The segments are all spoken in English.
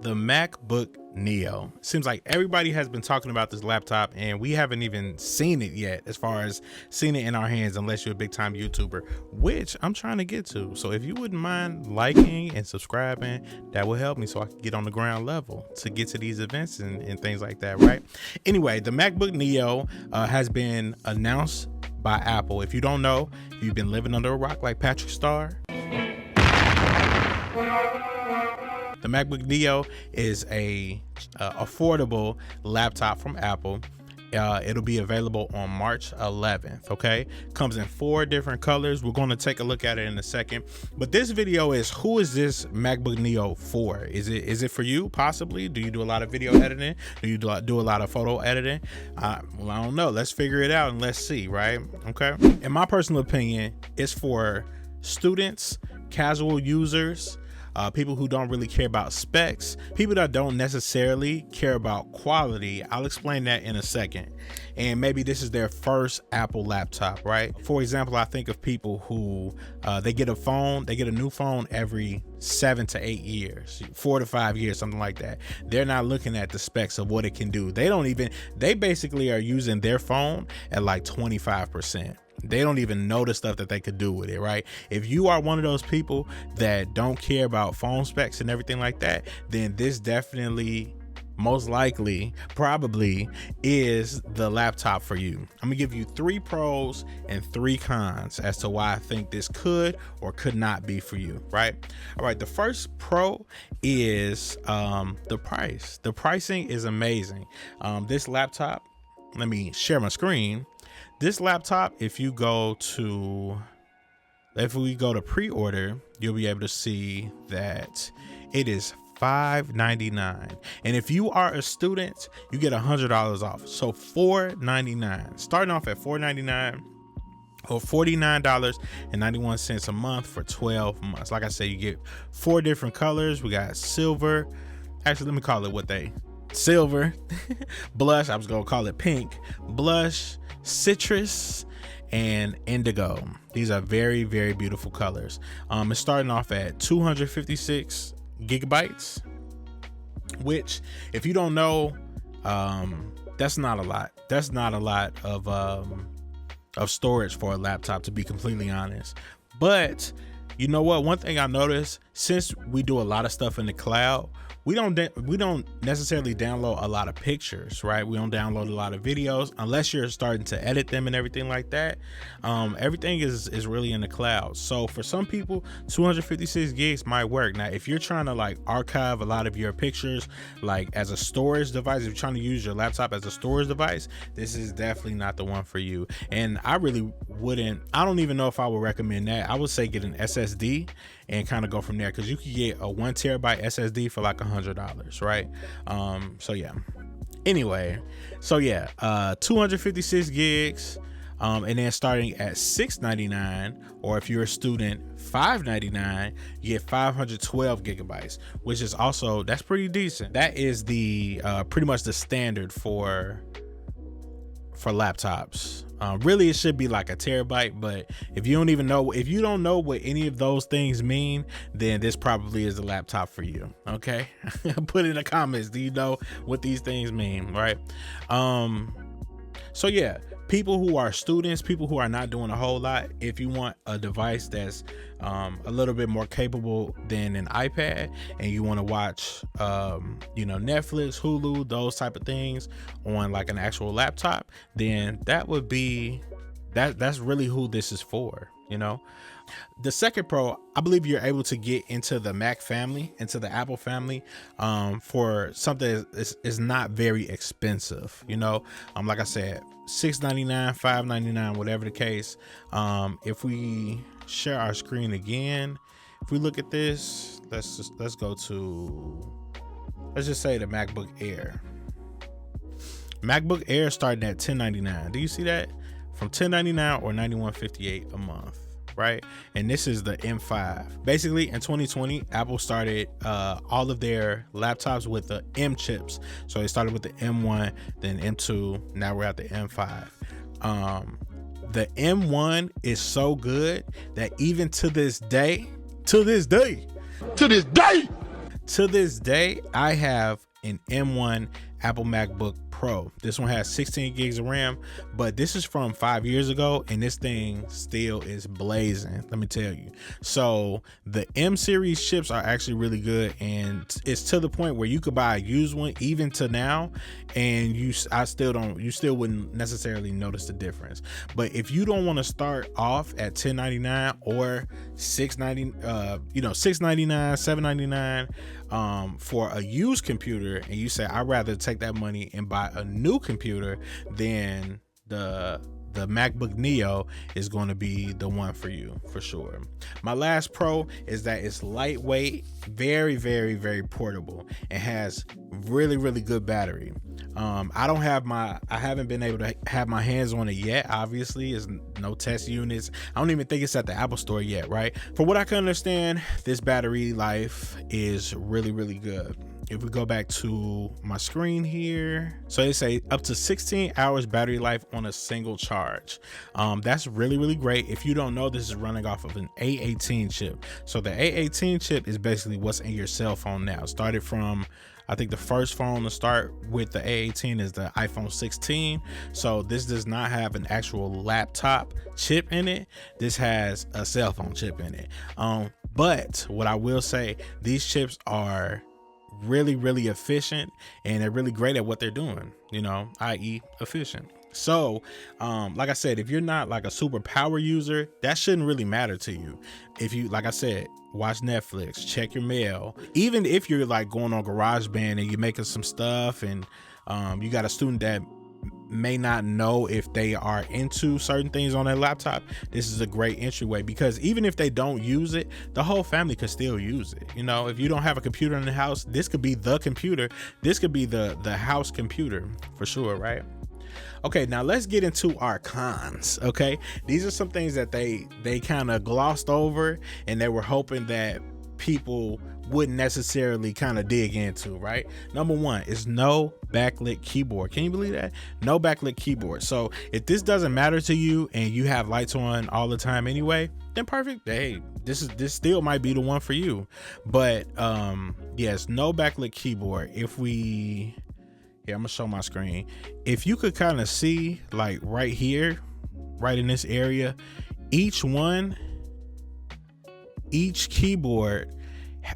the MacBook Neo. Seems like everybody has been talking about this laptop and we haven't even seen it yet, as far as seeing it in our hands, unless you're a big time YouTuber, which I'm trying to get to. So if you wouldn't mind liking and subscribing, that will help me so I can get on the ground level to get to these events and things like that, right? Anyway, the MacBook Neo has been announced by Apple. If you don't know, if you've been living under a rock like Patrick Star, the MacBook Neo is a affordable laptop from Apple. It'll be available on March 11th. Okay, comes in 4 different colors. We're going to take a look at it in a second, but this video is, who is this MacBook Neo for? Is it for you? Possibly. Do you do a lot of video editing? Do you do a lot of photo editing? Well, I don't know. Let's figure it out and let's see, right? Okay, in my personal opinion, it's for students, casual users, people who don't really care about specs, people that don't necessarily care about quality. I'll explain that in a second. And maybe this is their first Apple laptop, right? For example, I think of people who they get a new phone every 7 to 8 years, 4 to 5 years, something like that. They're not looking at the specs of what it can do. They basically are using their phone at like 25%. They don't even know the stuff that they could do with it, right? If you are one of those people that don't care about phone specs and everything like that, then this definitely, most likely, probably is the laptop for you. I'm gonna give you 3 pros and 3 cons as to why I think this could or could not be for you, right? All right, the first pro is the price. The pricing is amazing. This laptop, let me share my screen. This laptop, if we go to pre-order, you'll be able to see that it is $599, and if you are a student, you get $100 off. So $499, starting off at $499 or $49.91 a month for 12 months. Like I said, you get 4 different colors. We got silver. Actually, let me call it silver, blush. I was gonna call it pink, blush, citrus, and indigo. These are very, very beautiful colors. It's starting off at 256 gigabytes, which, if you don't know, that's not a lot. That's not a lot of storage for a laptop, to be completely honest. But you know what? One thing I noticed, since we do a lot of stuff in the cloud, we don't necessarily download a lot of pictures, right? We don't download a lot of videos unless you're starting to edit them and everything like that. Everything is really in the cloud. So for some people, 256 gigs might work. Now, if you're trying to like archive a lot of your pictures, like as a storage device, if you're trying to use your laptop as a storage device, this is definitely not the one for you. And I really wouldn't, I don't even know if I would recommend that. I would say get an SSD and kind of go from there, because you could get a 1 terabyte SSD for like $100, right? So yeah. Anyway, so yeah, 256 gigs, and then starting at $699, or if you're a student, $599, you get 512 gigabytes, which is also, that's pretty decent. That is the pretty much the standard for laptops. Really, it should be like a terabyte, but if you don't know what any of those things mean, then this probably is the laptop for you. Okay. Put in the comments, do you know what these things mean, right? So yeah, people who are students, people who are not doing a whole lot, if you want a device that's a little bit more capable than an iPad, and you want to watch Netflix, Hulu, those type of things on like an actual laptop, then that would be that's really who this is for, you know. The second pro, I believe you're able to get into the Mac family, into the Apple family, for something that is not very expensive, you know. Like I said, $699, $599, whatever the case. If we share our screen again, if we look at this, let's go to, let's just say the MacBook Air. MacBook Air starting at $1099. Do you see that? From $1099 or $91.58 a month, right? And this is the M5. Basically, in 2020, Apple started all of their laptops with the M chips. So they started with the M1, then M2, now we're at the M5. The M1 is so good that even to this day, To this day, I have an M1 Apple MacBook Pro. This one has 16 gigs of RAM, but this is from 5 years ago, and this thing still is blazing, let me tell you. So the M series chips are actually really good, and it's to the point where you could buy a used one even to now, and you still wouldn't necessarily notice the difference. But if you don't want to start off at $1099 or $699, $799 for a used computer, and you say I'd rather take that money and buy a new computer, then the MacBook Neo is going to be the one for you for sure. My last pro is that it's lightweight, very, very, very portable, and has really, really good battery. I haven't been able to have my hands on it yet. Obviously, there's no test units. I don't even think it's at the Apple Store yet, right? For what I can understand, this battery life is really, really good. If we go back to my screen here, so they say up to 16 hours battery life on a single charge. That's really, really great. If you don't know, this is running off of an A18 chip. So the A18 chip is basically what's in your cell phone now. Started from, I think the first phone to start with the A18 is the iPhone 16. So this does not have an actual laptop chip in it. This has a cell phone chip in it. But what I will say, these chips are really, really efficient, and they're really great at what they're doing, i.e. efficient. So like I said, if you're not like a super power user, that shouldn't really matter to you. If you, like I said, watch Netflix, check your mail, even if you're like going on GarageBand and you're making some stuff, and you got a student that may not know if they are into certain things on their laptop, this is a great entryway, because even if they don't use it, the whole family could still use it. If you don't have a computer in the house, this could be the computer. This could be the house computer for sure, right? Okay, now let's get into our cons. Okay, these are some things that they kind of glossed over, and they were hoping that people wouldn't necessarily kind of dig into, right? Number one is no backlit keyboard. Can you believe that? No backlit keyboard. So if this doesn't matter to you and you have lights on all the time anyway, then perfect. Hey, this still might be the one for you. But yes, no backlit keyboard. Here, I'm gonna show my screen. If you could kind of see, like right here, right in this area, each keyboard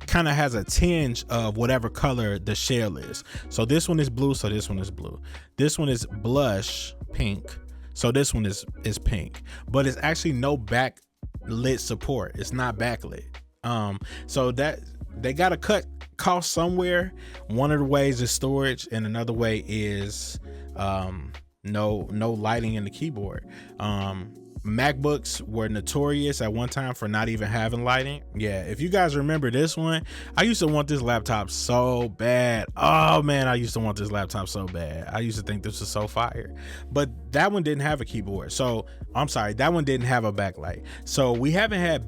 kind of has a tinge of whatever color the shell is. So this one is blue, so this one is blue. This one is blush pink, so this one is pink. But it's actually no backlit support. It's not backlit. So that they got to cut cost somewhere. One of the ways is storage, and another way is no lighting in the keyboard. MacBooks were notorious at one time for not even having lighting. Yeah, if you guys remember this one, I used to want this laptop so bad. Oh man, I used to want this laptop so bad. I used to think this was so fire. But that one didn't have a keyboard. So I'm sorry, that one didn't have a backlight. So we haven't had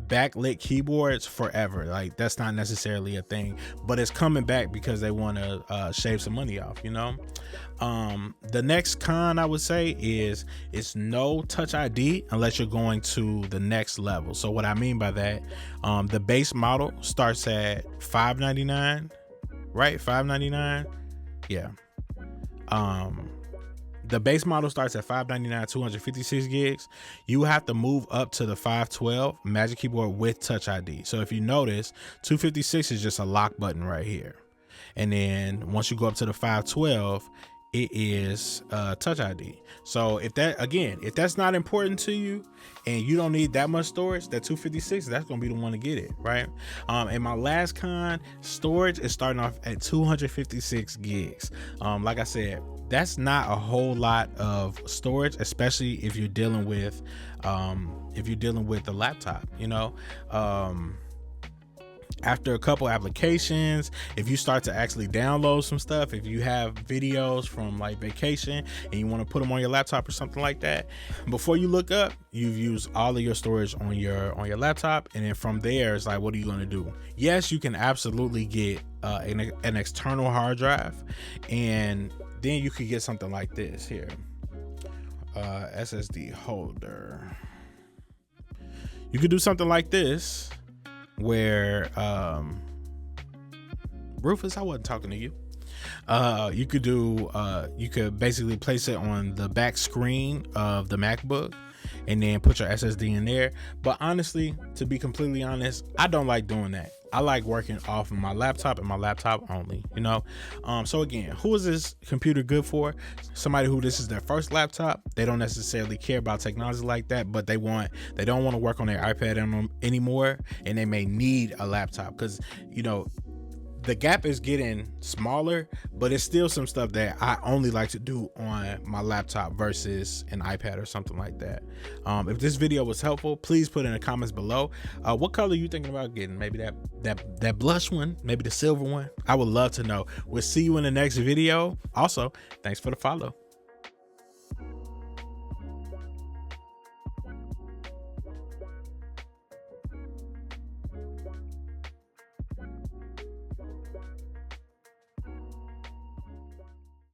backlit keyboards forever. Like, that's not necessarily a thing, but it's coming back because they want to shave some money off, The next con I would say is it's no Touch ID unless you're going to the next level. So what I mean by that, the base model starts at $599, right? $599. Yeah. The base model starts at $599, 256 gigs. You have to move up to the 512 Magic Keyboard with Touch ID. So if you notice, 256 is just a lock button right here. And then once you go up to the 512, it is Touch ID. So if that's not important to you and you don't need that much storage, that 256, that's gonna be the one to get it, right? And my last con, storage is starting off at 256 gigs. Like I said, that's not a whole lot of storage, especially if you're dealing with a laptop, after a couple applications, if you start to actually download some stuff, if you have videos from like vacation and you want to put them on your laptop or something like that, before you look up, you've used all of your storage on your laptop. And then from there, it's like, what are you going to do? Yes, you can absolutely get an external hard drive, and then you could get something like this here, SSD holder. You could do something like this, where Rufus, I wasn't talking to you. You could basically place it on the back screen of the MacBook and then put your SSD in there. But honestly, to be completely honest, I don't like doing that. I like working off of my laptop and my laptop only, you know? So again, who is this computer good for? Somebody who this is their first laptop. They don't necessarily care about technology like that, but they don't want to work on their iPad anymore, and they may need a laptop because, you know, the gap is getting smaller, but it's still some stuff that I only like to do on my laptop versus an iPad or something like that. If this video was helpful, please put in the comments below. What color are you thinking about getting? Maybe that blush one, maybe the silver one. I would love to know. We'll see you in the next video. Also, thanks for the follow.